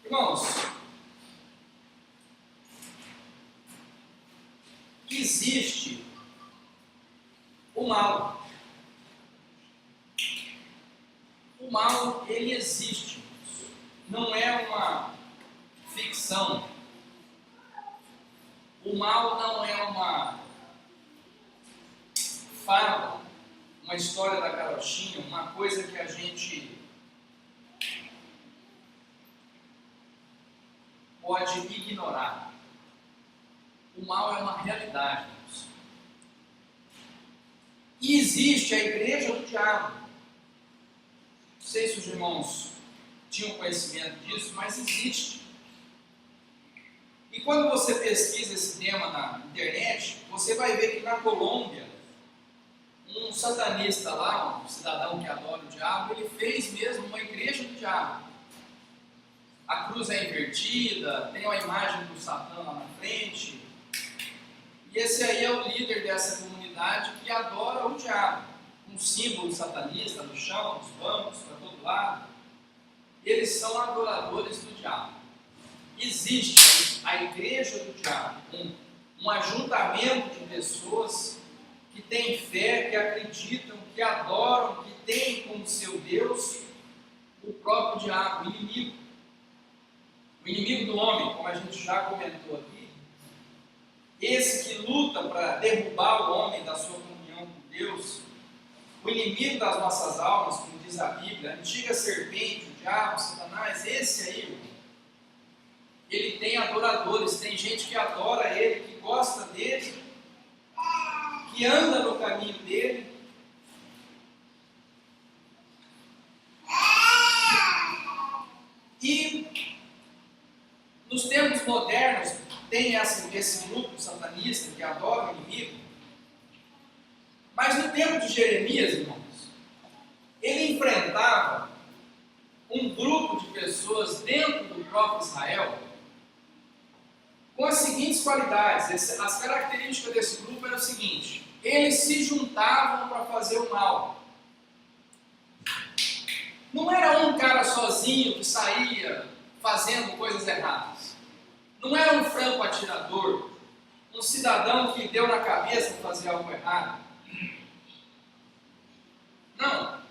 Irmãos, existe o mal. O mal, ele existe. Não é uma ficção. O mal não é uma fábula, uma história da carochinha, uma coisa que a gente pode ignorar. O mal é uma realidade. E existe a igreja do diabo. Não sei se os irmãos tinham conhecimento disso, mas existe. E quando você pesquisa esse tema na internet, você vai ver que na Colômbia, um satanista lá, um cidadão que adora o diabo, ele fez mesmo uma igreja do diabo. A cruz é invertida, tem uma imagem do Satã lá na frente. E esse aí é o líder dessa comunidade que adora o diabo. Um símbolo satanista no chão, nos bancos, para todo lado. Eles são adoradores do diabo. Existe a igreja do diabo, um ajuntamento de pessoas que têm fé, que acreditam, que adoram, que têm como seu Deus o próprio diabo, o inimigo. O inimigo do homem, como a gente já comentou aqui, esse que luta para derrubar o homem da sua comunhão com Deus, o inimigo das nossas almas, como diz a Bíblia, a antiga serpente, o diabo, Satanás, esse aí, ele tem adoradores, tem gente que adora ele, que gosta dele, que anda no caminho dele. E nos tempos modernos tem esse grupo satanista que adora o inimigo. Mas no tempo de Jeremias, irmãos, ele enfrentava um grupo de pessoas dentro do próprio Israel com as seguintes qualidades. As características desse grupo eram o seguinte: eles se juntavam para fazer o mal. Não era um cara sozinho que saía fazendo coisas erradas. Não era um franco atirador, um cidadão que deu na cabeça de fazer algo errado. Não.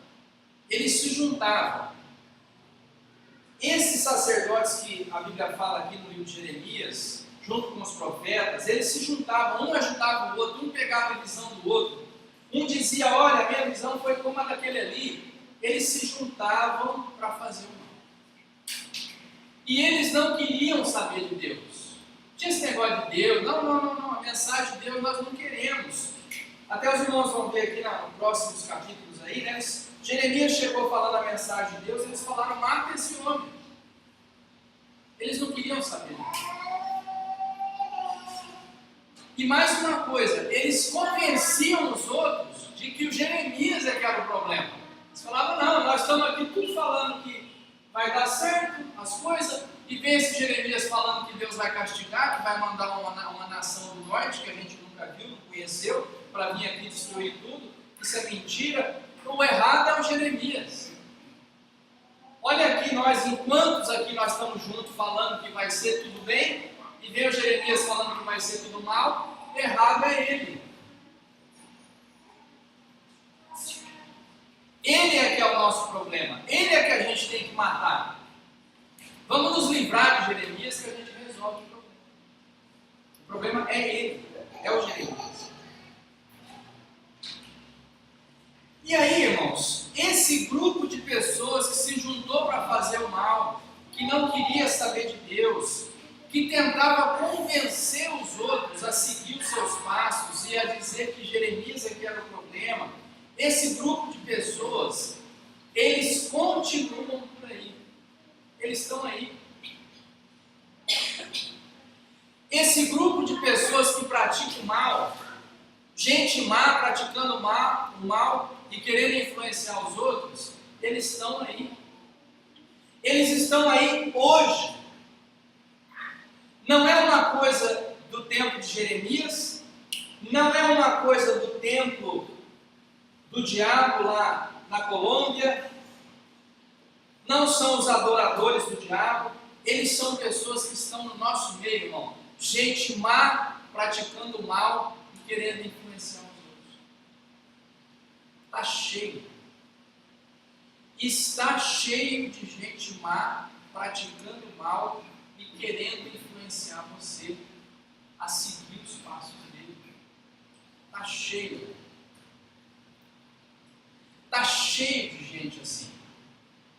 Eles se juntavam. Esses sacerdotes que a Bíblia fala aqui no livro de Jeremias, junto com os profetas, eles se juntavam, um ajudava o outro, um pegava a visão do outro. Um dizia: olha, a minha visão foi como a daquele ali. Eles se juntavam para fazer o mal. E eles não queriam saber de Deus. Tinha esse negócio de Deus, não, a mensagem de Deus nós não queremos. Até os irmãos vão ver aqui nos próximos capítulos aí, né? Jeremias chegou falando a mensagem de Deus, eles falaram: mata esse homem. Eles não queriam saber. E mais uma coisa, eles convenciam os outros de que o Jeremias é que era o problema. Eles falavam: não, nós estamos aqui tudo falando que vai dar certo as coisas, e vem esse Jeremias falando que Deus vai castigar, que vai mandar uma nação do norte que a gente nunca viu, não conheceu, para vir aqui destruir tudo. Isso é mentira. O errado é o Jeremias. Olha aqui, enquanto aqui nós estamos juntos falando que vai ser tudo bem, e vem o Jeremias falando que vai ser tudo mal, o errado é ele. Ele é que é o nosso problema. Ele é que a gente tem que matar. Vamos nos livrar de Jeremias que a gente resolve o problema. O problema é ele, é o Jeremias. E aí, irmãos, esse grupo de pessoas que se juntou para fazer o mal, que não queria saber de Deus, que tentava convencer os outros a seguir os seus passos e a dizer que Jeremias é que era o problema, esse grupo de pessoas, eles continuam por aí. Eles estão aí. Esse grupo de pessoas que praticam mal, gente má praticando o mal e querendo influenciar os outros, eles estão aí. Eles estão aí hoje. Não é uma coisa do tempo de Jeremias, não é uma coisa do tempo do diabo lá na Colômbia, não são os adoradores do diabo, eles são pessoas que estão no nosso meio, irmão. Gente má, praticando mal e querendo influenciar os outros. Está cheio. Está cheio de gente má, praticando mal e querendo influenciar você a seguir os passos dele. Está cheio. Está cheio de gente assim.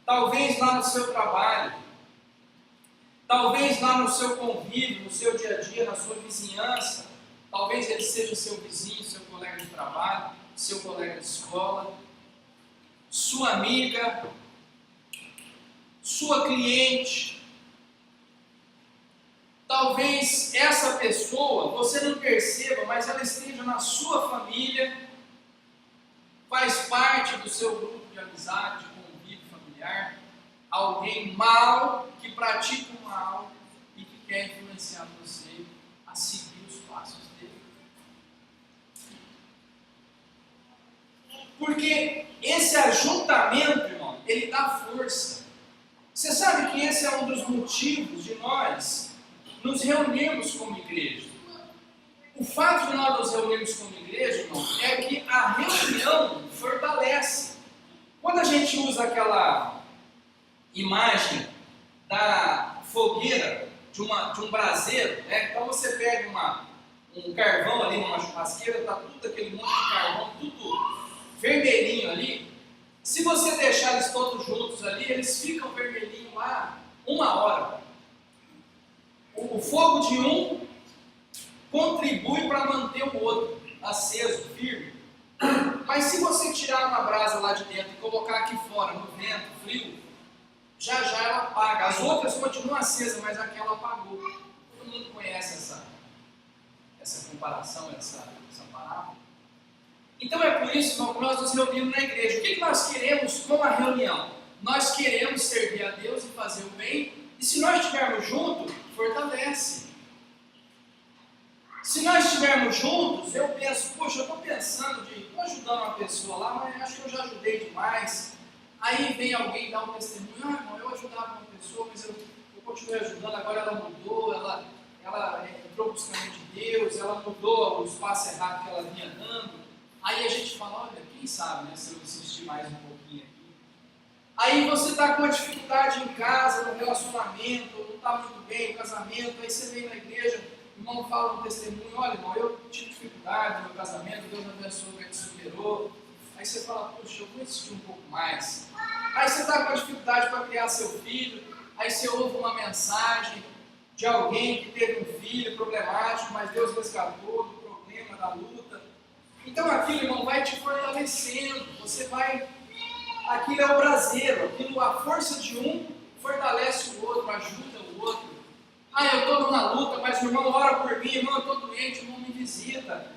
Talvez lá no seu trabalho, talvez lá no seu convívio, no seu dia a dia, na sua vizinhança, talvez ele seja seu vizinho, seu colega de trabalho, seu colega de escola, sua amiga, sua cliente. Talvez essa pessoa, você não perceba, mas ela esteja na sua família, faz parte do seu grupo de amizade, de convívio familiar, alguém mau, que pratica o mal e que quer influenciar você a seguir os passos dele. Porque esse ajuntamento, irmão, ele dá força. Você sabe que esse é um dos motivos de nós nos reunirmos como igreja. O fato de nós nos reunirmos como igreja, irmão, é que a reunião fortalece. Quando a gente usa aquela imagem da fogueira, de um braseiro, né? Então você pega um carvão ali numa churrasqueira, está tudo aquele monte de carvão, tudo vermelhinho ali. Se você deixar eles todos juntos ali, eles ficam vermelhinhos lá 1 hora. O fogo de um contribui para manter o outro aceso, firme. Mas se você tirar uma brasa lá de dentro e colocar aqui fora, no vento, frio, já ela apaga. As outras continuam acesas, mas aquela apagou. Todo mundo conhece essa comparação, essa parábola. Então é por isso, irmão, que nós nos reunimos na igreja. O que nós queremos com a reunião? Nós queremos servir a Deus e fazer o bem. E se nós estivermos juntos, fortalece. Se nós estivermos juntos, eu penso, poxa, eu estou pensando estou ajudando uma pessoa lá, mas acho que eu já ajudei demais. Aí vem alguém dar um testemunho, irmão, eu ajudava uma pessoa, mas eu continuei ajudando, agora ela mudou, ela entrou para os caminhos de Deus, ela mudou os passos errados que ela vinha dando. Aí a gente fala, olha, quem sabe, né, se eu insistir mais um pouquinho aqui. Aí você está com uma dificuldade em casa, no relacionamento, não está muito bem no casamento, aí você vem na igreja, o irmão fala um testemunho, olha, irmão, eu tive dificuldade no meu casamento, Deus me abençoou, que ele superou. Aí você fala, poxa, eu vou insistir um pouco mais. Aí você está com a dificuldade para criar seu filho, aí você ouve uma mensagem de alguém que teve um filho problemático, mas Deus resgatou do problema, da luta. Então aquilo, irmão, vai te fortalecendo, você vai... Aquilo é o braseiro, aquilo, a força de um fortalece o outro, ajuda o outro. Ah, eu estou numa luta, mas o irmão ora por mim, irmão, eu estou doente, o irmão me visita.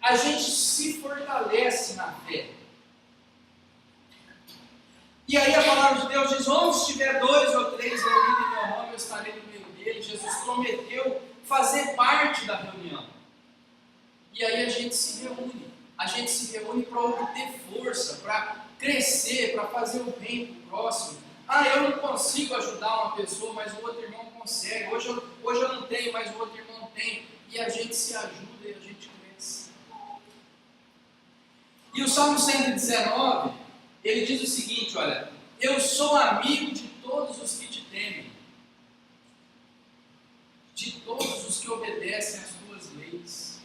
A gente se fortalece na fé. E aí a palavra de Deus diz, onde estiver 2 ou 3 reunidos em meu nome, eu estarei no meio dele. Jesus prometeu fazer parte da reunião. E aí a gente se reúne. A gente se reúne para obter força, para crescer, para fazer o bem para o próximo. Ah, eu não consigo ajudar uma pessoa, mas o outro irmão consegue. Hoje eu não tenho, mas o outro irmão tem. E a gente se ajuda e a gente cresce. E o Salmo 119, ele diz o seguinte, olha, eu sou amigo de todos os que te temem, de todos os que obedecem às tuas leis.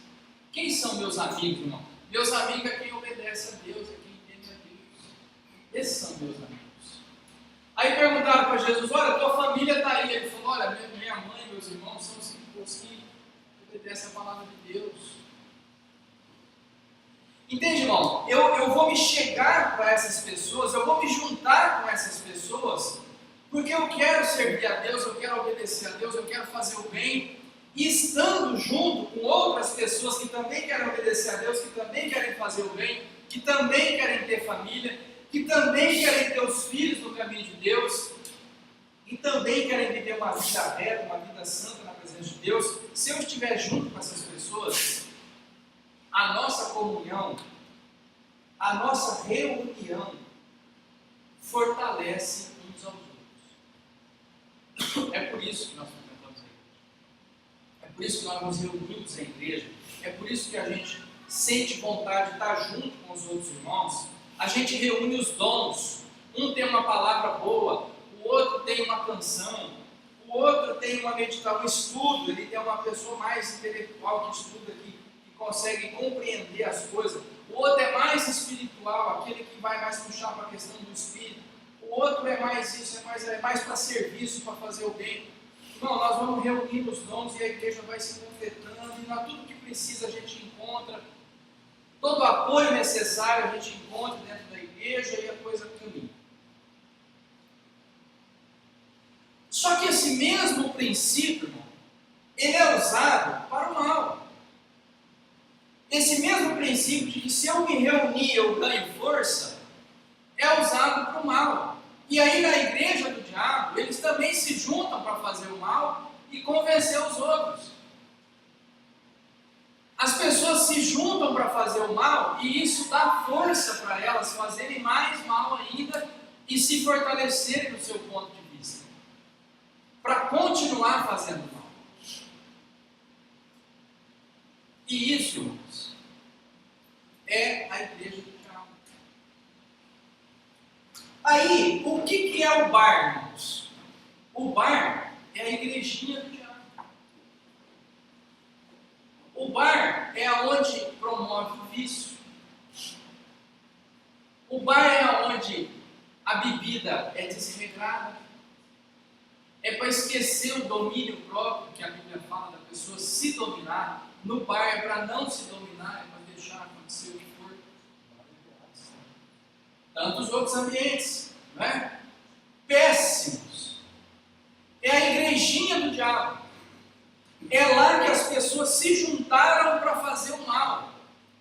Quem são meus amigos, irmão? Meus amigos é quem obedece a Deus, é quem teme a Deus. Esses são meus amigos. Aí perguntaram para Jesus, olha, tua família está aí. Ele falou, olha, minha mãe, meus irmãos são os que obedecem a palavra de Deus. Entende, irmão? Eu vou me chegar para essas pessoas, eu vou me juntar com essas pessoas, porque eu quero servir a Deus, eu quero obedecer a Deus, eu quero fazer o bem, e estando junto com outras pessoas que também querem obedecer a Deus, que também querem fazer o bem, que também querem ter família, que também querem ter os filhos no caminho de Deus, e também querem viver uma vida reta, uma vida santa na presença de Deus. Se eu estiver junto com essas pessoas, a nossa comunhão, a nossa reunião fortalece uns aos outros. É por isso que nós frequentamos a igreja. É por isso que nós nos reunimos na igreja. É por isso que a gente sente vontade de estar junto com os outros irmãos. A gente reúne os dons. Um tem uma palavra boa, o outro tem uma canção, o outro tem uma meditação, um estudo. Ele tem uma pessoa mais intelectual que estuda, que consegue compreender as coisas. O outro é mais espiritual, aquele que vai mais puxar para a questão do espírito. O outro é mais isso, é mais para serviço, para fazer o bem. Não, nós vamos reunir os dons e a igreja vai se completando, e tudo que precisa a gente encontra, todo o apoio necessário a gente encontra dentro da igreja e a coisa caminha. Só que esse mesmo princípio, irmão, ele é usado para o mal. Esse mesmo princípio de que se eu me reunir eu ganho força, é usado para o mal. E aí na igreja do diabo, eles também se juntam para fazer o mal e convencer os outros. As pessoas se juntam para fazer o mal e isso dá força para elas fazerem mais mal ainda e se fortalecerem no seu ponto de vista, para continuar fazendo mal. E isso, irmãos, é a igreja do diabo. Aí, o que é o bar, irmãos? O bar é a igrejinha do diabo. O bar é onde promove o vício. O bar é onde a bebida é desregrada. É para esquecer o domínio próprio que a Bíblia fala da pessoa se dominar. No bar é para não se dominar, é para deixar acontecer o que for. Tantos outros ambientes, não é? Péssimos. É a igrejinha do diabo. É lá que as pessoas se juntaram para fazer o mal.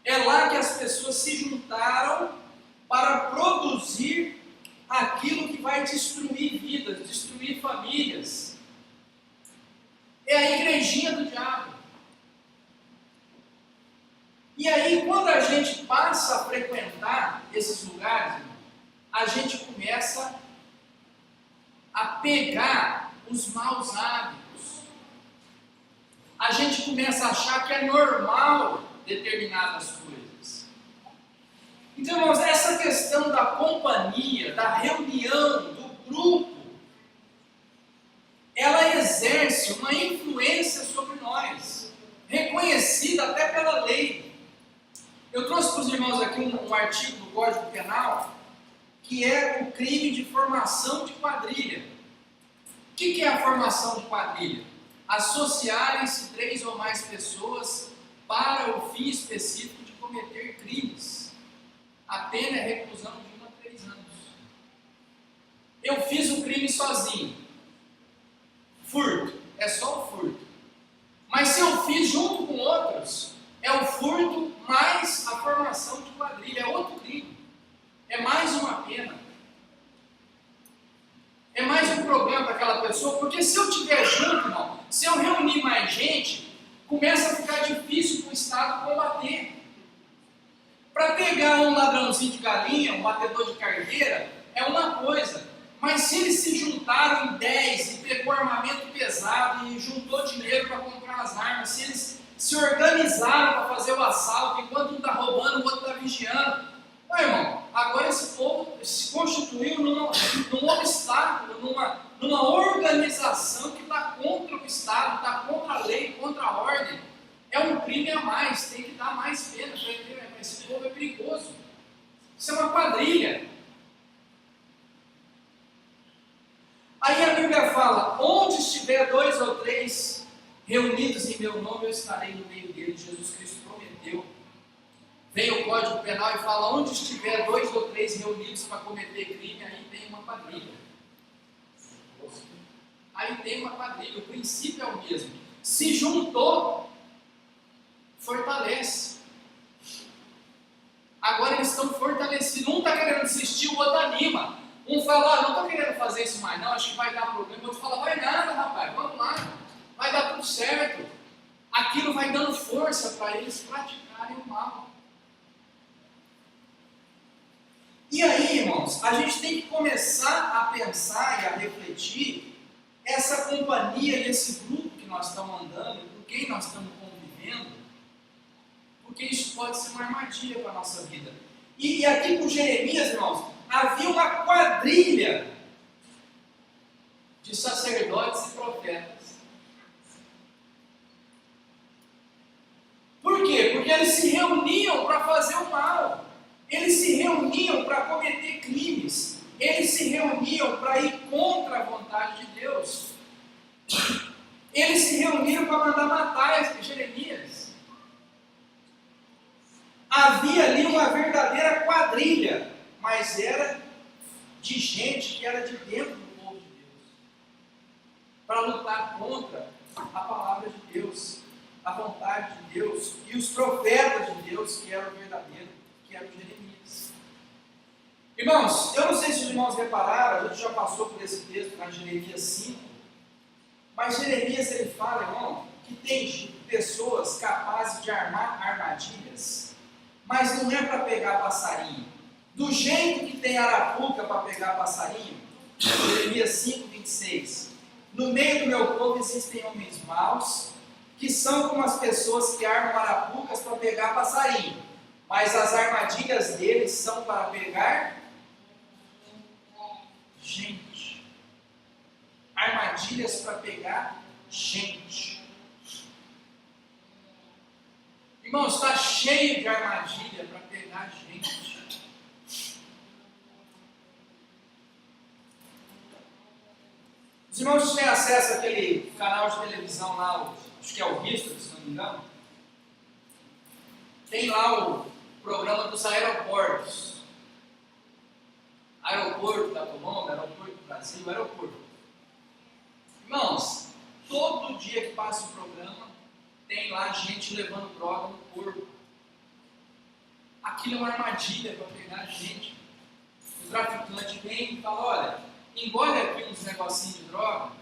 É lá que as pessoas se juntaram para produzir aquilo que vai destruir vidas, destruir famílias. É a igrejinha do diabo. E aí, quando a gente passa a frequentar esses lugares, irmão, a gente começa a pegar os maus hábitos. A gente começa a achar que é normal determinadas coisas. Então, irmãos, essa questão da companhia, da reunião, do grupo, ela exerce uma influência sobre nós, reconhecida até pela lei. Eu trouxe para os irmãos aqui um artigo do Código Penal, que é o crime de formação de quadrilha. O que é a formação de quadrilha? Associarem-se 3 ou mais pessoas para o fim específico de cometer crimes. A pena é reclusão de 1 a 3 anos. Eu fiz o crime sozinho. Furto, é só o furto. Mas se eu fiz junto com outros, é o furto mais a formação de quadrilha, é outro crime. É mais uma pena. É mais um problema para aquela pessoa, porque se eu estiver junto, irmão, se eu reunir mais gente, começa a ficar difícil para o Estado combater. Para pegar um ladrãozinho de galinha, um batedor de carteira, é uma coisa. Mas se eles se juntaram em 10 e pegou armamento pesado e juntou dinheiro para comprar as armas, se eles se organizaram para fazer o assalto, enquanto um está roubando, o outro está vigiando. Irmão, agora esse povo se constituiu num obstáculo, numa organização que está contra o Estado, está contra a lei, contra a ordem. É um crime a mais, tem que dar mais pena. Esse povo é perigoso. Isso é uma quadrilha. Aí a Bíblia fala: onde estiver 2 ou 3 reunidos em meu nome, eu estarei no meio deles. Jesus Cristo prometeu. Vem o Código Penal e fala: onde estiver 2 ou 3 reunidos para cometer crime, aí tem uma quadrilha. Aí tem uma quadrilha, o princípio é o mesmo. Se juntou, fortalece. Agora eles estão fortalecidos. Um está querendo desistir, o outro anima. Um fala: não estou querendo fazer isso mais, não, acho que vai dar problema. O outro fala: vai nada, rapaz, vamos lá, vai dar tudo certo. Aquilo vai dando força para eles praticarem o mal. E aí, irmãos, a gente tem que começar a pensar e a refletir essa companhia e esse grupo que nós estamos andando, com quem nós estamos convivendo, porque isso pode ser uma armadilha para a nossa vida. E aqui com Jeremias, irmãos, havia uma quadrilha de sacerdotes e profetas. Por quê? Porque eles se reuniam para fazer o mal. Eles se reuniam para cometer crimes. Eles se reuniam para ir contra a vontade de Deus. Eles se reuniram para mandar matar Jeremias. Havia ali uma verdadeira quadrilha, mas era de gente que era de dentro do povo de Deus, para lutar contra a palavra de Deus, a vontade de Deus e os profetas de Deus que eram verdadeiros, que eram Jeremias. Irmãos, eu não sei se os irmãos repararam, a gente já passou por esse texto na Jeremias 5, mas Jeremias ele fala, irmão, que tem pessoas capazes de armar armadilhas, mas não é para pegar passarinho. Do jeito que tem arapuca para pegar passarinho, Jeremias 5, 26. No meio do meu povo existem homens maus, que são como as pessoas que armam arapucas para pegar passarinho, mas as armadilhas deles são para pegar gente. Armadilhas para pegar gente. Irmãos, está cheio de armadilha para pegar gente. Os irmãos têm acesso àquele canal de televisão lá, acho que é o History, se não me engano. Tem lá o programa dos aeroportos. Aeroporto da Colômbia, aeroporto do Brasil, aeroporto. Irmãos, todo dia que passa o programa, tem lá gente levando droga no corpo. Aquilo é uma armadilha para pegar gente. O traficante vem e fala, olha, engole aqui uns negocinhos de droga,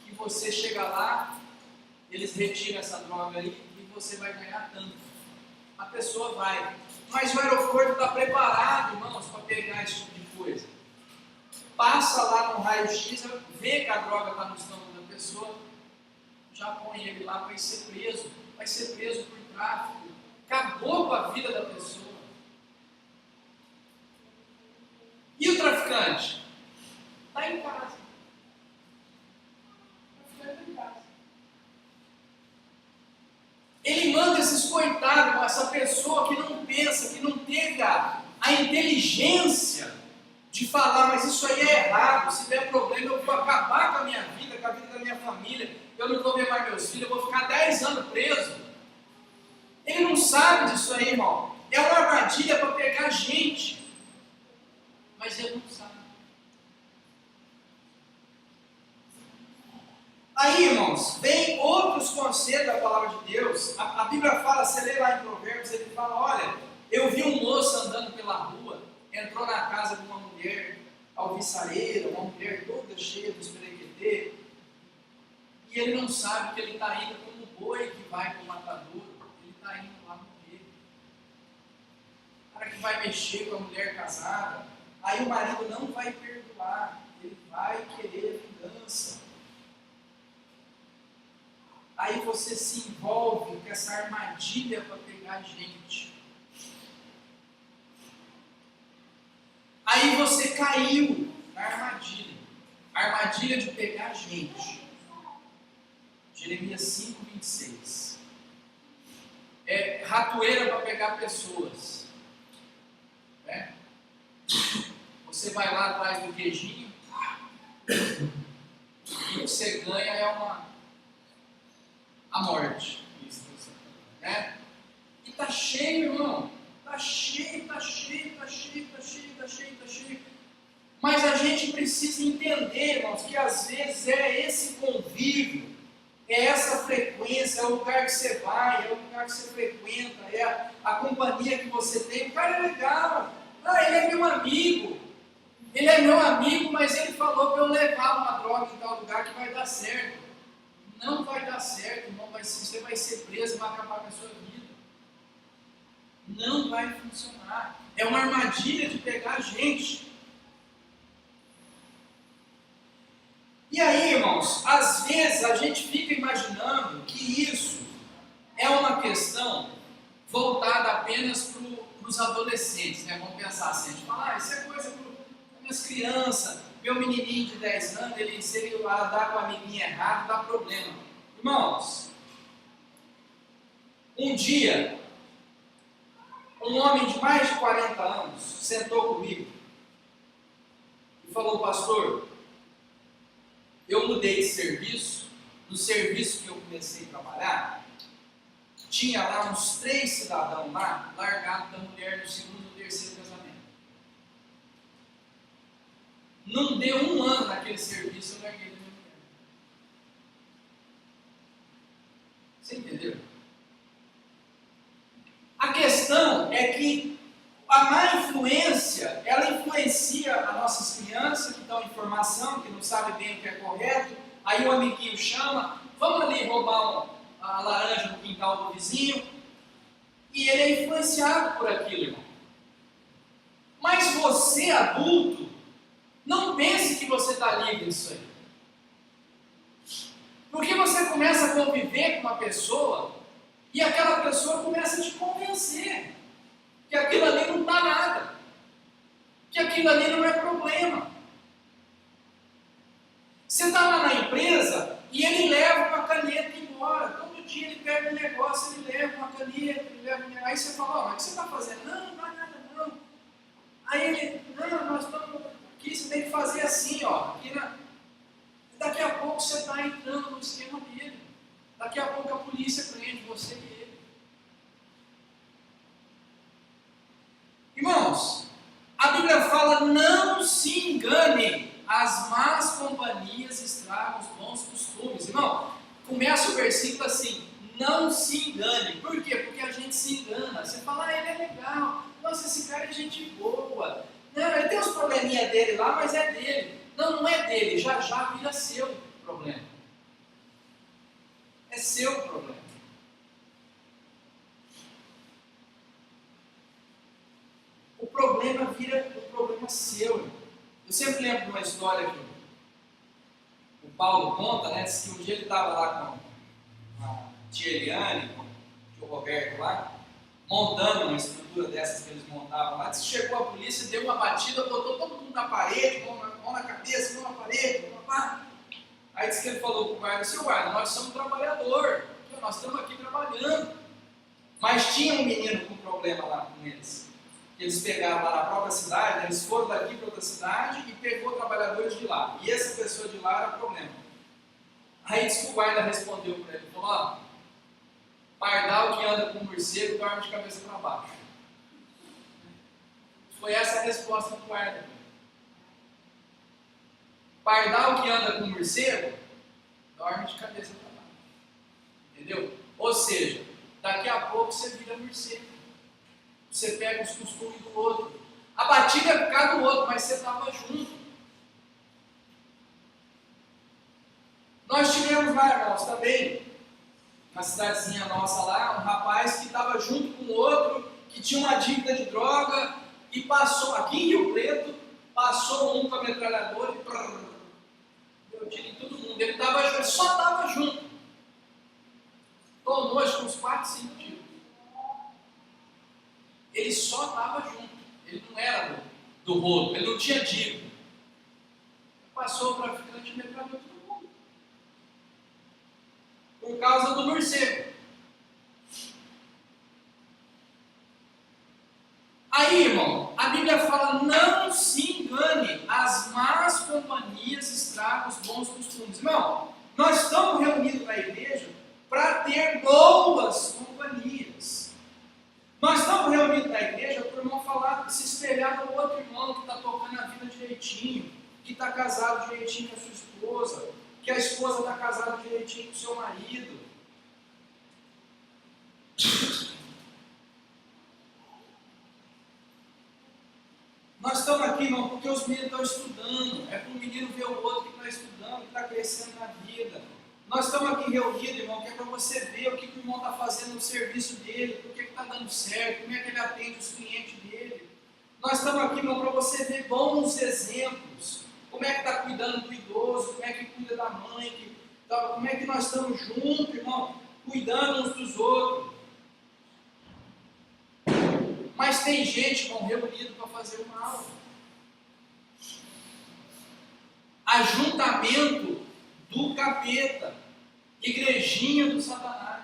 que você chega lá, eles retiram essa droga aí e você vai ganhar tanto. A pessoa vai. Mas o aeroporto está preparado, irmãos, para pegar esse tipo de coisa. Passa lá no raio-x, vê que a droga está no estômago da pessoa, já põe ele lá, vai ser preso por tráfico. Acabou com a vida da pessoa. E o traficante? Está em casa. O traficante está em casa. Ele manda esses coitados, essa pessoa que não pensa, que não teve a inteligência de falar, mas isso aí é errado, se der problema eu vou acabar com a minha vida, com a vida da minha família, eu não vou ver mais meus filhos, eu vou ficar 10 anos preso. Ele não sabe disso aí, irmão. É uma armadilha para pegar gente. Mas ele não sabe. Aí, irmãos, vem outros conselhos da palavra de Deus. A Bíblia fala, você lê lá em Provérbios, ele fala, olha, eu vi um moço andando pela rua, entrou na casa de uma mulher alvissareira, uma mulher toda cheia dos perequetê, e ele não sabe que ele está indo como boi que vai para o matadouro, ele está indo lá morrer. O cara que vai mexer com a mulher casada, aí o marido não vai perdoar, ele vai querer vingança. Aí você se envolve com essa armadilha para pegar gente. Aí você caiu na armadilha. A armadilha de pegar gente. Jeremias 5, 26. É ratoeira para pegar pessoas. Né? Você vai lá atrás do queijinho e você ganha a morte. Né? E está cheio, irmão. Está cheio. Mas a gente precisa entender, irmãos, que às vezes é esse convívio, é essa frequência, é o lugar que você vai, é o lugar que você frequenta, é a companhia que você tem. O cara é legal, ele é meu amigo. Ele é meu amigo, mas ele falou para eu levar uma droga em tal lugar que vai dar certo. Não vai dar certo, irmão, você vai ser preso, vai acabar com a sua vida. Não vai funcionar. É uma armadilha de pegar gente. E aí, irmãos, às vezes a gente fica imaginando que isso é uma questão voltada apenas para os adolescentes, né? Vamos pensar assim, a gente fala, isso é coisa para minhas crianças, meu menininho de 10 anos, se ele andar com a amiguinha errada, dá problema. Irmãos, um dia, um homem de mais de 40 anos sentou comigo e falou, pastor, eu mudei de serviço, no serviço que eu comecei a trabalhar, tinha lá uns 3 cidadãos lá, largados da mulher no segundo ou terceiro casamento. Não deu um ano naquele serviço, eu larguei da minha mulher. Você entendeu? A questão é que a má influência, ela influencia as nossas crianças que estão em formação, que não sabem bem o que é correto, aí o amiguinho chama, vamos ali roubar a laranja no quintal do vizinho, e ele é influenciado por aquilo, irmão. Mas você, adulto, não pense que você está livre disso aí. Porque você começa a conviver com uma pessoa, e aquela pessoa começa a te convencer que aquilo ali não está nada, que aquilo ali não é problema. Você está lá na empresa e ele leva uma caneta embora. Todo dia ele pega um negócio, ele leva uma caneta, ele leva um... Aí você fala, mas o que você está fazendo? Não, não é nada não. Aí ele, não, nós estamos aqui, você tem que fazer assim, ó. Aqui na... Daqui a pouco você está entrando no esquema dele. Daqui a pouco a polícia prende você e ele. Irmãos, a Bíblia fala, não se engane, as más companhias estragam os bons costumes. Irmão, começa o versículo assim, não se engane. Por quê? Porque a gente se engana. Você fala, ele é legal, nossa, esse cara é gente boa. Não, ele tem os probleminhas dele lá, mas é dele. Não, não é dele, já já vira seu problema. É seu problema. O problema vira um problema seu. Eu sempre lembro de uma história que o Paulo conta, né? Diz que um dia ele estava lá com a tia Eliane, com o tio Roberto lá, montando uma estrutura dessas que eles montavam lá. Diz que chegou a polícia, deu uma batida, botou todo mundo na parede, mão na cabeça, mão na parede, pá. Aí disse que ele falou para o guarda, seu guarda, nós somos trabalhador, nós estamos aqui trabalhando. Mas tinha um menino com problema lá com eles. Eles pegaram lá na própria cidade, né? Eles foram daqui para outra cidade e pegou trabalhadores de lá. E essa pessoa de lá era problema. Aí disse que o guarda respondeu para ele, falou, ó, pardal que anda com morcego dorme de cabeça para baixo. Foi essa a resposta do guarda. Pardal que anda com morcego dorme de cabeça para baixo. Entendeu? Ou seja, daqui a pouco você vira morcego. Você pega os costumes do outro. A batida é por causa do outro, mas você estava junto. Nós tivemos lá, irmãos, também, na cidadezinha nossa lá, um rapaz que estava junto com o outro, que tinha uma dívida de droga, e passou, aqui em Rio Preto, passou um com a metralhadora e deu tiro em todo mundo. Ele só estava junto. Tomou acho que uns 4, 5 tiros. Ele só estava junto, ele não era do rolo, ele não tinha dívida. Passou o traficante e metralhou todo mundo. Por causa do morcego. Aí, irmão, a Bíblia fala, não se engane, as más companhias estragam os bons costumes. Irmão, nós estamos reunidos na igreja para ter boas companhias. Nós estamos reunidos na igreja para o irmão falar, se espelhar no outro irmão que está tocando a vida direitinho, que está casado direitinho com a sua esposa, que a esposa está casada direitinho com o seu marido. Nós estamos aqui, irmão, porque os meninos estão estudando. É para o menino ver o outro que está estudando, que está crescendo na vida. Nós estamos aqui reunidos, irmão, que é para você ver o que o irmão está fazendo no serviço dele, por que está dando certo, como é que ele atende os clientes dele. Nós estamos aqui, irmão, para você ver bons exemplos. Como como é que está cuidando do idoso, como é que cuida da mãe, como é que nós estamos juntos, irmão, cuidando uns dos outros. Mas tem gente, irmão, reunido para fazer o mal. Ajuntamento do capeta, igrejinha do Satanás.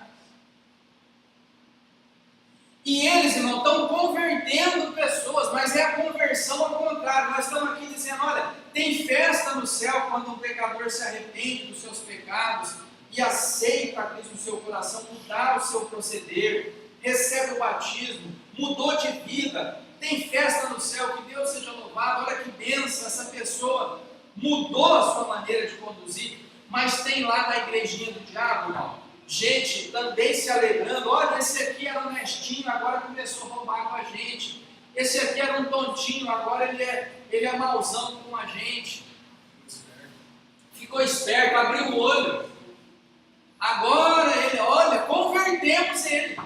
E eles, irmão, estão convertendo pessoas, mas é a conversão ao contrário. Nós estamos aqui dizendo, olha, tem festa no céu quando um pecador se arrepende dos seus pecados e aceita a Cristo no seu coração, mudar o seu proceder, recebe o batismo, mudou de vida, tem festa no céu, que Deus seja louvado, olha que bênção, essa pessoa mudou a sua maneira de conduzir, mas tem lá na igrejinha do diabo, irmão, gente também se alegrando, olha, esse aqui era honestinho, agora começou a roubar com a gente, esse aqui era um tontinho, agora ele é mauzão com a gente, ficou esperto, abriu o olho, agora ele, olha, convertemos ele,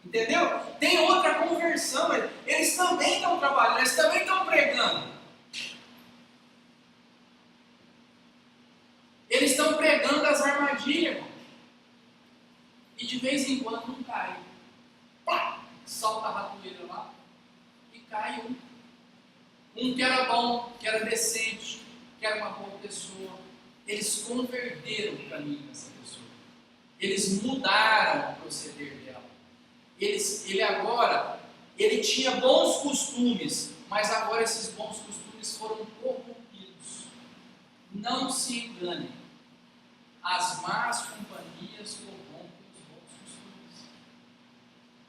entendeu? Tem outra conversão, eles também estão trabalhando, eles também estão pregando. Eles estão pregando as armadilhas, irmão. E de vez em quando um cai. Pá! Salta a ratoeira lá e cai um. Um que era bom, que era decente, que era uma boa pessoa. Eles converteram o caminho dessa pessoa. Eles mudaram o proceder dela. Ele tinha bons costumes, mas agora esses bons costumes foram corrompidos. Não se engane. As más companhias corrompem os bons costumes.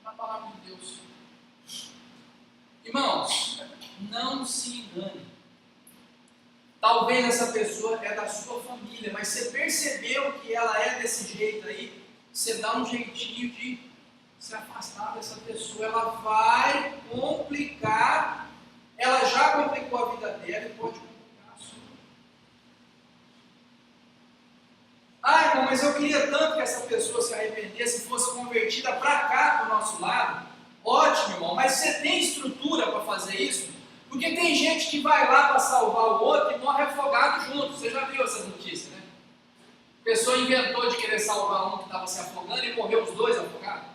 Na palavra de Deus. Irmãos, não se engane. Talvez essa pessoa é da sua família, mas você percebeu que ela é desse jeito aí, você dá um jeitinho de se afastar dessa pessoa. Ela vai complicar, ela já complicou a vida dela e pode complicar a sua. Ah, irmão, mas eu queria tanto que essa pessoa se arrependesse e fosse convertida para cá, para o nosso lado. Ótimo, irmão, mas você tem estrutura para fazer isso? Porque tem gente que vai lá para salvar o outro e morre afogado junto. Você já viu essas notícias, né? A pessoa inventou de querer salvar um que estava se afogando e morreu os dois afogados.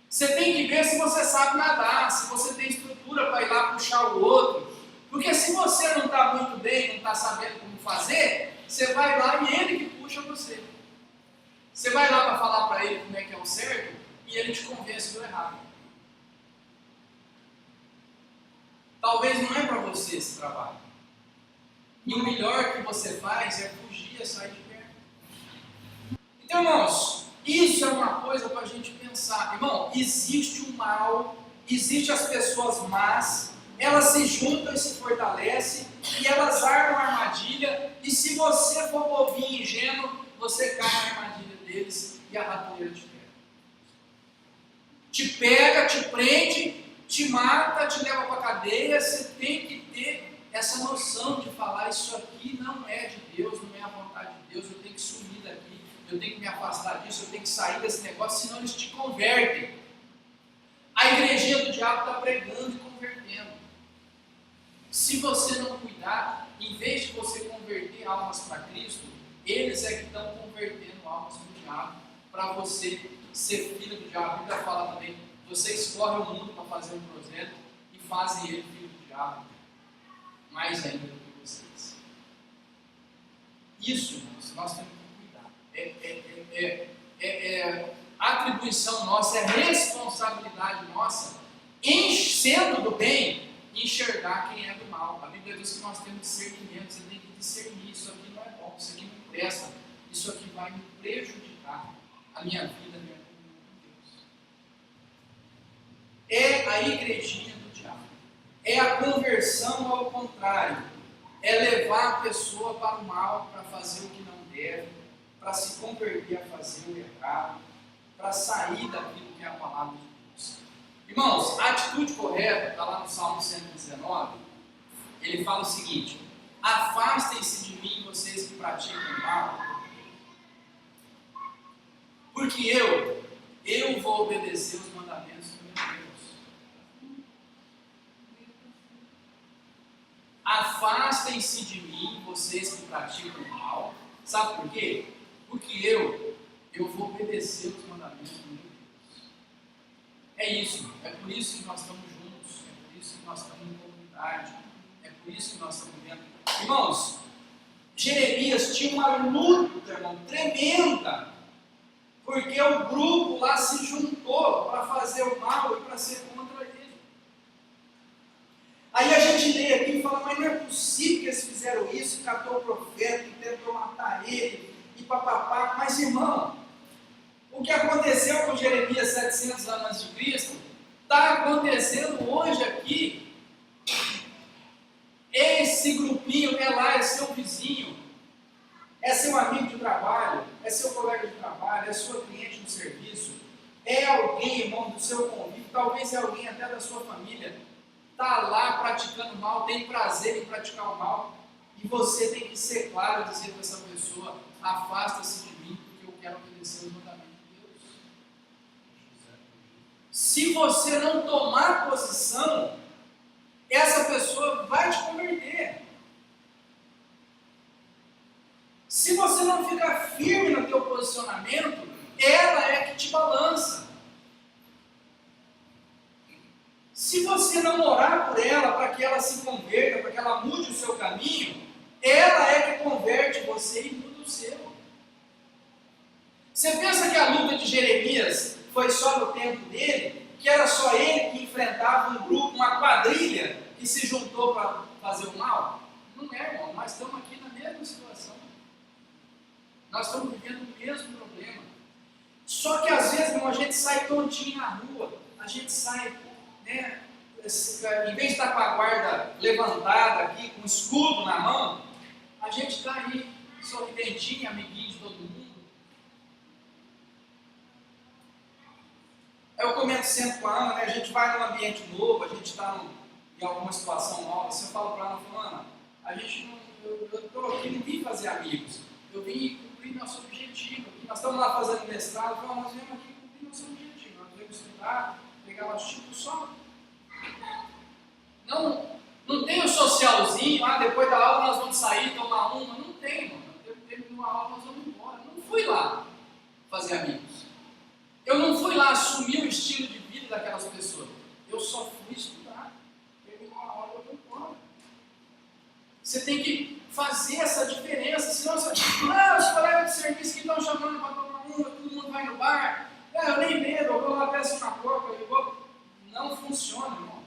Você tem que ver se você sabe nadar, se você tem estrutura para ir lá puxar o outro. Porque se você não está muito bem, não está sabendo como fazer, você vai lá e ele que puxa você. Você vai lá para falar para ele como é que é o certo e ele te convence do errado. Talvez não é para você esse trabalho. E o melhor que você faz é fugir, é sair de perto. Então, irmãos, isso é uma coisa para a gente pensar. Irmão, existe o mal, existe as pessoas más, elas se juntam e se fortalecem, e elas armam a armadilha, e se você for bobinho e ingênuo, você cai na armadilha deles e a ratoeira te pega. Te pega, te prende, te mata, te leva para a cadeia. Você tem que ter essa noção de falar, isso aqui não é de Deus, não é a vontade de Deus, eu tenho que sumir daqui, eu tenho que me afastar disso, eu tenho que sair desse negócio, senão eles te convertem. A igrejinha do diabo está pregando e convertendo. Se você não cuidar, em vez de você converter almas para Cristo, eles é que estão convertendo almas para o diabo, para você ser filho do diabo. A Bíblia fala também, vocês correm o mundo para fazer um projeto e fazem ele filho do diabo, mais ainda do que vocês. Isso, irmãos, nós temos que cuidar. Atribuição nossa, é responsabilidade nossa, sendo do bem, enxergar quem é do mal. A Bíblia diz que nós temos discernimento, você tem que discernir, isso aqui não é bom, isso aqui não presta, isso aqui vai me prejudicar, a minha vida, a minha comunhão com Deus. É a igrejinha do diabo, é a conversão ao contrário, é levar a pessoa para o mal, para fazer o que não deve, para se converter a fazer o errado, para sair daquilo que é a palavra de Deus. Irmãos, a atitude correta está lá no Salmo 119, ele fala o seguinte: afastem-se de mim, vocês que praticam o mal, porque eu vou obedecer os mandamentos do meu Deus. Afastem-se de mim, vocês que praticam o mal. Sabe por quê? Porque eu vou obedecer os mandamentos do meu Deus. É isso. É por isso que nós estamos juntos. É por isso que nós estamos em comunidade. É por isso que nós estamos vendo. Irmãos, Jeremias tinha uma luta, irmão, tremenda. Porque o grupo lá se juntou para fazer o mal e para ser contra ele. Aí a gente lê aqui e fala, mas não é possível que eles fizeram isso, catou o profeta e tentou matar ele, e papapá. Mas irmão, o que aconteceu com Jeremias 700 anos antes de Cristo, está acontecendo hoje aqui. Esse grupinho é lá, é seu vizinho, é seu amigo de trabalho, é seu colega de trabalho, é sua cliente no serviço, é alguém, irmão, do seu convívio, talvez é alguém até da sua família, está lá praticando mal, tem prazer em praticar o mal, e você tem que ser claro e dizer para essa pessoa, afasta-se de mim, porque eu quero obedecer os mandamentos de Deus. Se você não tomar posição, essa pessoa vai te converter. Se você não ficar firme no teu posicionamento, ela é que te balança. Se você não orar por ela para que ela se converta, para que ela mude o seu caminho, ela é que converte você e muda o seu. Você pensa que a luta de Jeremias foi só no tempo dele? Que era só ele que enfrentava um grupo, uma quadrilha que se juntou para fazer o mal? Não é, irmão. Nós estamos aqui na mesma situação. Nós estamos vivendo o mesmo problema. Só que às vezes, irmão, a gente sai tontinho na rua, a gente sai, né, em vez de estar com a guarda levantada aqui, com o escudo na mão, a gente está aí, sorridentinho, amiguinho de todo mundo. Eu comento sempre com a Ana, né, a gente vai num ambiente novo, a gente está em alguma situação nova, você fala para a Ana, Ana, a gente não, eu estou aqui, não vim fazer amigos, eu vim cumprir nosso objetivo. Nós estamos lá fazendo mestrado, nós viemos aqui cumprir nosso objetivo, nós viemos estudar, pegar nosso título só. Não tem o socialzinho, depois da aula nós vamos sair, tomar uma, não tem, mano. Terminou a aula, nós vamos embora. Não fui lá fazer amigos. Eu não fui lá assumir o estilo de vida daquelas pessoas. Eu só fui estudar. Terminou a aula, eu vou embora. Você tem que fazer essa diferença, senão você... os colegas de serviço que estão chamando para tomar uma, todo mundo vai no bar. Eu nem bebo, eu vou lá, peço uma coca, eu vou... Não funciona, irmão.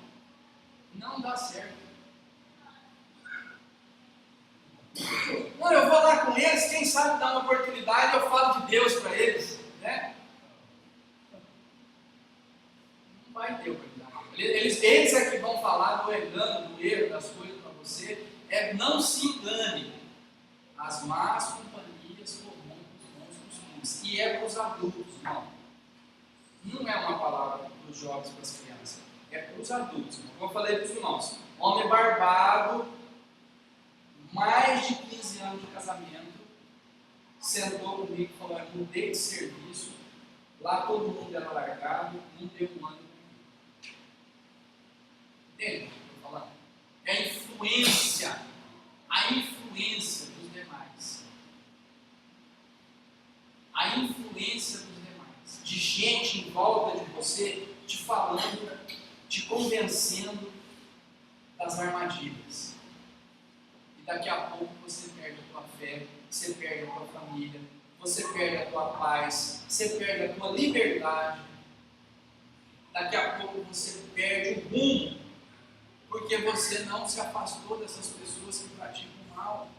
Não dá certo. Não, eu vou lá com eles, quem sabe dar uma oportunidade, eu falo de Deus para eles, né? Não vai ter oportunidade. Eles é que vão falar do engano, do erro, das coisas para você. Não se engane. As más companhias corrompem os bons costumes. E é para os adultos, não. Não é uma palavra para os jovens, para as crianças. É para os adultos. Como eu falei para os irmãos, homem barbado, mais de 15 anos de casamento, sentou comigo e falou, eu mudei de serviço, lá todo mundo era largado, não deu um ano comigo. Entende o que eu estou falando? É a influência dos demais. A influência dos demais. De gente em volta de você, te falando, te convencendo das armadilhas. E daqui a pouco você perde a tua fé, você perde a tua família, você perde a tua paz, você perde a tua liberdade. Daqui a pouco você perde o rumo, porque você não se afastou dessas pessoas que praticam mal.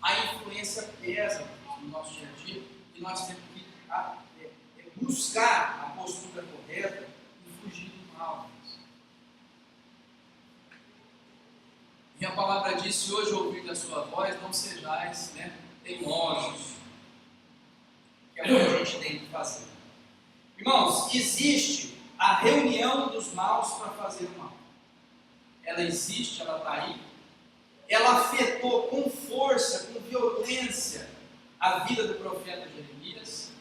A influência pesa no nosso dia a dia e nós temos que buscar a postura correta e fugir do mal. E a palavra diz, se hoje ouvir da sua voz, não sejais teimosos. Que é o que a gente tem que fazer. Irmãos, existe a reunião dos maus para fazer o mal. Ela existe, ela está aí. Ela afetou com força, com violência, a vida do profeta Jeremias.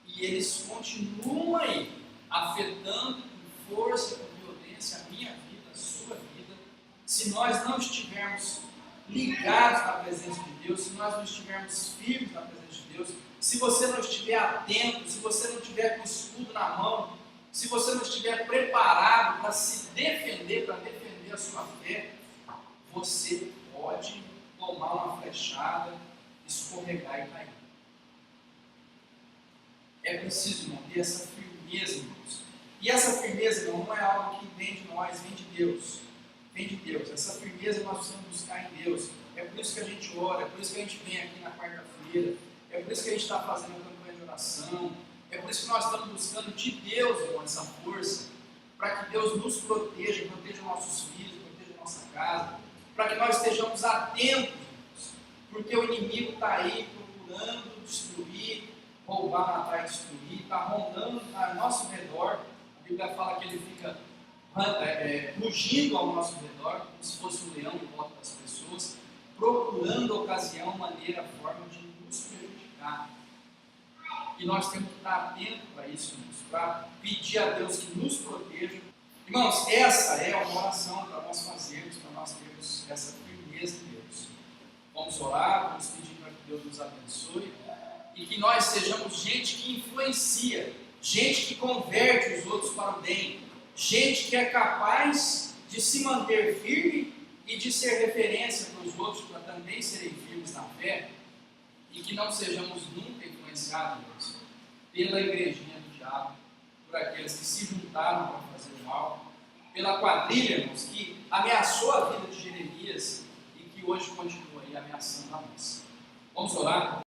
E eles continuam aí, afetando com força, com violência a minha vida, a sua vida, se nós não estivermos ligados na presença de Deus, se nós não estivermos firmes na presença de Deus, se você não estiver atento, se você não estiver com o escudo na mão, se você não estiver preparado para se defender, para defender a sua fé, você pode tomar uma flechada, escorregar e cair. É preciso manter essa firmeza, irmãos. E essa firmeza, irmão, não é algo que vem de nós, vem de Deus. Vem de Deus. Essa firmeza nós precisamos buscar em Deus. É por isso que a gente ora, é por isso que a gente vem aqui na quarta-feira, é por isso que a gente está fazendo a campanha de oração, é por isso que nós estamos buscando de Deus, irmão, essa força, para que Deus nos proteja, proteja nossos filhos, proteja nossa casa, para que nós estejamos atentos, irmãos, porque o inimigo está aí procurando destruir, roubar, matar e destruir, está rondando ao nosso redor. A Bíblia fala que ele fica rugindo ao nosso redor, como se fosse um leão em volta das pessoas, procurando ocasião, maneira, forma de nos prejudicar. E nós temos que estar atentos para isso, irmãos, para pedir a Deus que nos proteja. Irmãos, essa é uma oração para nós fazermos, para nós termos essa firmeza em Deus. Vamos orar, vamos pedir para que Deus nos abençoe e que nós sejamos gente que influencia, gente que converte os outros para o bem, gente que é capaz de se manter firme e de ser referência para os outros, para também serem firmes na fé, e que não sejamos nunca influenciados pela igrejinha do diabo, por aqueles que se juntaram para fazer o mal, pela quadrilha, irmãos, que ameaçou a vida de Jeremias e que hoje continua aí ameaçando a nossa. Vamos orar?